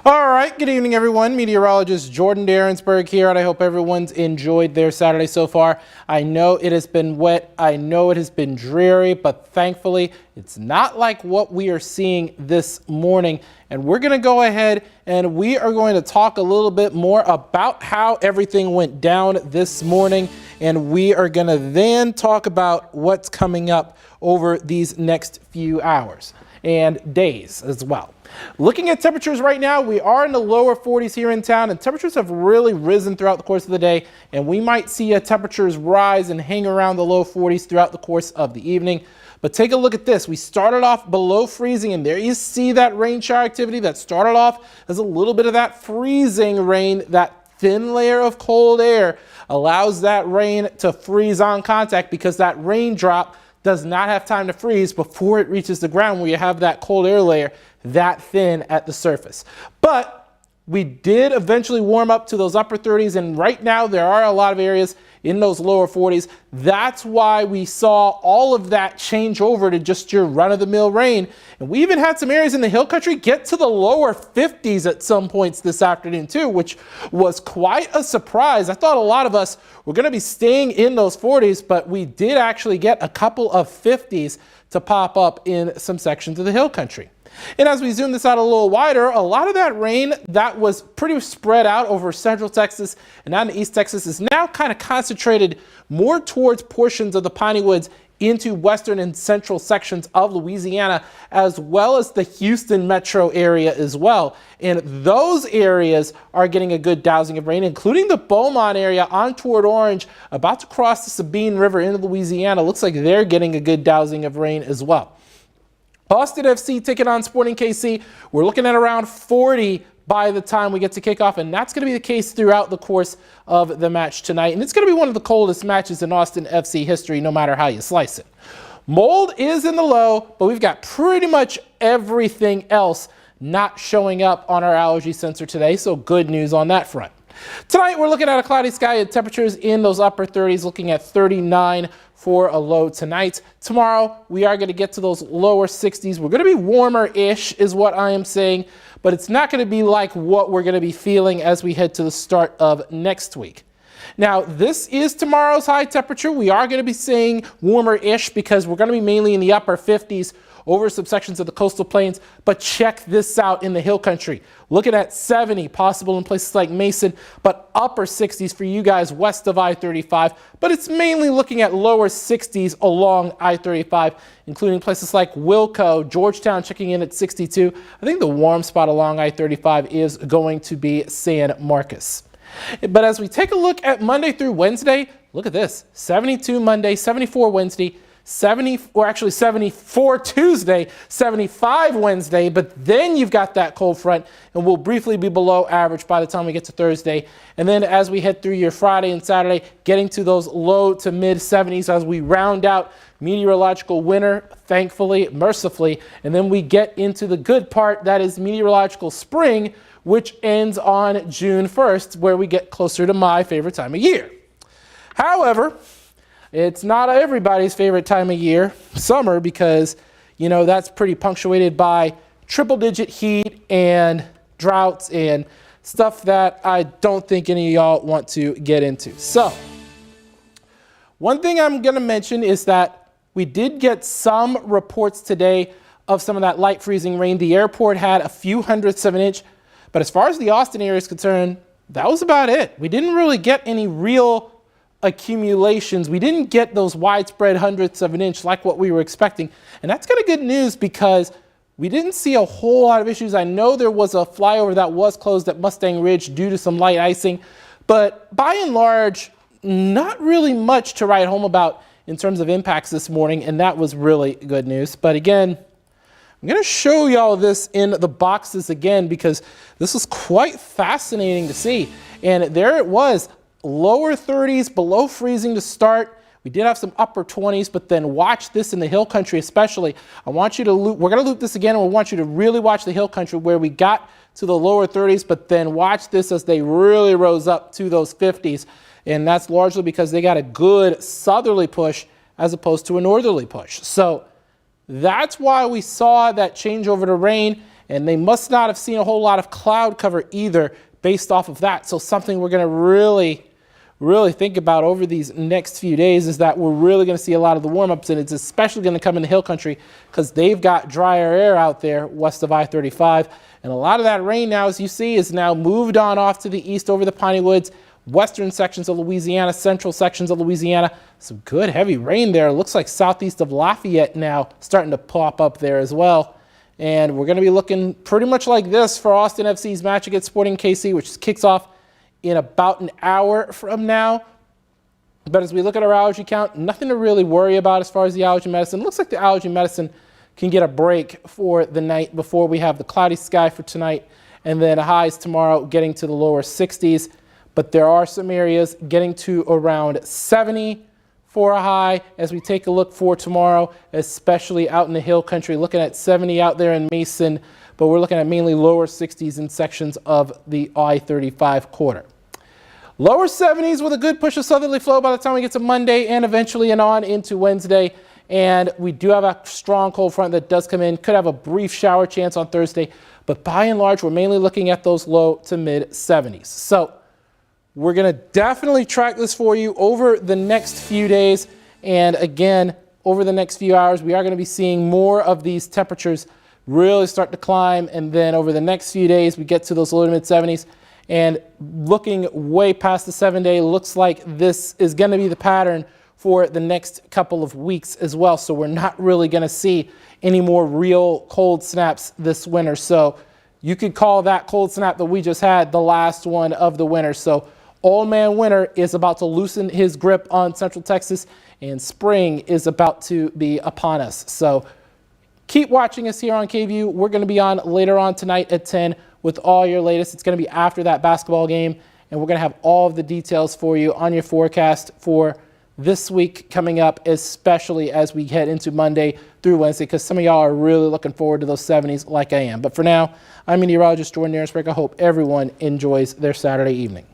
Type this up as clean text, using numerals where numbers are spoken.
All right, good evening, everyone. Meteorologist Jordan Darensberg here, and I hope everyone's enjoyed their Saturday so far. I know it has been wet. I know it has been dreary, but thankfully, it's not like what we are seeing this morning. And we're going to go ahead and we are going to talk a little bit more about how everything went down this morning. And we are going to then talk about what's coming up over these next few hours and days as well. Looking at temperatures right now, we are in the lower 40s here in town, and temperatures have really risen throughout the course of the day, and we might see temperatures rise and hang around the low 40s throughout the course of the evening. But take a look at this. We started off below freezing, and there you see that rain shower activity that started off as a little bit of that freezing rain. That thin layer of cold air allows that rain to freeze on contact because that raindrop does not have time to freeze before it reaches the ground, where you have that cold air layer that thin at the surface. But we did eventually warm up to those upper 30s, and right now there are a lot of areas in those lower 40s. That's why we saw all of that change over to just your run-of-the-mill rain. And we even had some areas in the hill country get to the lower 50s at some points this afternoon too, which was quite a surprise. I thought a lot of us were going to be staying in those 40s, but we did actually get a couple of 50s to pop up in some sections of the hill country. And as we zoom this out a little wider, a lot of that rain that was pretty spread out over central Texas and down to East Texas is now kind of concentrated more towards portions of the Piney Woods into western and central sections of Louisiana, as well as the Houston metro area as well. And those areas are getting a good dousing of rain, including the Beaumont area on toward Orange, about to cross the Sabine River into Louisiana. Looks like they're getting a good dousing of rain as well. Austin FC taking on Sporting KC. We're looking at around 40 by the time we get to kickoff, and that's going to be the case throughout the course of the match tonight. And it's going to be one of the coldest matches in Austin FC history, no matter how you slice it. Mold is in the low, but we've got pretty much everything else not showing up on our allergy sensor today, so good news on that front. Tonight, we're looking at a cloudy sky and temperatures in those upper 30s, looking at 39 for a low tonight. Tomorrow, we are going to get to those lower 60s. We're going to be warmer-ish is what I am saying, but it's not going to be like what we're going to be feeling as we head to the start of next week. Now, this is tomorrow's high temperature. We are going to be seeing warmer-ish because we're going to be mainly in the upper 50s over some sections of the coastal plains. But check this out in the hill country. Looking at 70 possible in places like Mason, but upper 60s for you guys west of I-35. But it's mainly looking at lower 60s along I-35, including places like Wilco, Georgetown checking in at 62. I think the warm spot along I-35 is going to be San Marcos. But as we take a look at Monday through Wednesday, look at this. 72 Monday, 74 Wednesday, 74 Tuesday, 75 Wednesday, but then you've got that cold front, and we'll briefly be below average by the time we get to Thursday. And then as we head through your Friday and Saturday, getting to those low to mid 70s as we round out meteorological winter, thankfully, mercifully, and then we get into the good part, that is meteorological spring, which ends on June 1st, where we get closer to my favorite time of year. However, it's not everybody's favorite time of year, summer, because, you know, that's pretty punctuated by triple-digit heat and droughts and stuff that I don't think any of y'all want to get into. So, one thing I'm going to mention is that we did get some reports today of some of that light freezing rain. The airport had a few hundredths of an inch, but as far as the Austin area is concerned, that was about it. We didn't really get any real accumulations. We didn't get those widespread hundredths of an inch like what we were expecting. And that's kind of good news because we didn't see a whole lot of issues. I know there was a flyover that was closed at Mustang Ridge due to some light icing, but by and large, not really much to write home about in terms of impacts this morning, and that was really good news. But again, I'm going to show y'all this in the boxes again because this was quite fascinating to see. And there it was. Lower 30s, below freezing to start. We did have some upper 20s, but then watch this in the hill country especially. I want you to loop, we're going to loop this again, and we want you to really watch the hill country where we got to the lower 30s, but then watch this as they really rose up to those 50s. And that's largely because they got a good southerly push as opposed to a northerly push. So that's why we saw that change over to rain. And they must not have seen a whole lot of cloud cover either based off of that. So something we're going to really think about over these next few days is that we're really going to see a lot of the warm-ups, and it's especially going to come in the hill country because they've got drier air out there west of I-35. And a lot of that rain now, as you see, is now moved on off to the east over the Piney Woods, western sections of Louisiana, central sections of Louisiana. Some good heavy rain there. It looks like southeast of Lafayette now starting to pop up there as well. And we're going to be looking pretty much like this for Austin FC's match against Sporting KC, which kicks off in about an hour from now. But as we look at our allergy count, nothing to really worry about as far as the allergy medicine. Looks like the allergy medicine can get a break for the night before we have the cloudy sky for tonight, and then highs tomorrow getting to the lower 60s. But there are some areas getting to around 70 for a high as we take a look for tomorrow, especially out in the hill country, looking at 70 out there in Mason, but we're looking at mainly lower 60s in sections of the I-35 corridor. Lower 70s with a good push of southerly flow by the time we get to Monday and eventually and on into Wednesday. And we do have a strong cold front that does come in. Could have a brief shower chance on Thursday, but by and large, we're mainly looking at those low to mid 70s. So we're going to definitely track this for you over the next few days. And again, over the next few hours, we are going to be seeing more of these temperatures really start to climb. And then over the next few days, we get to those low to mid 70s. And looking way past the 7-day, looks like this is going to be the pattern for the next couple of weeks as well. So we're not really going to see any more real cold snaps this winter. So you could call that cold snap that we just had the last one of the winter. So Old Man Winter is about to loosen his grip on Central Texas, and spring is about to be upon us. So keep watching us here on KView. We're going to be on later on tonight at 10 with all your latest. It's going to be after that basketball game, and we're going to have all of the details for you on your forecast for this week coming up, especially as we head into Monday through Wednesday, because some of y'all are really looking forward to those 70s like I am. But for now, I'm meteorologist Jordan Aaronsberg. I hope everyone enjoys their Saturday evening.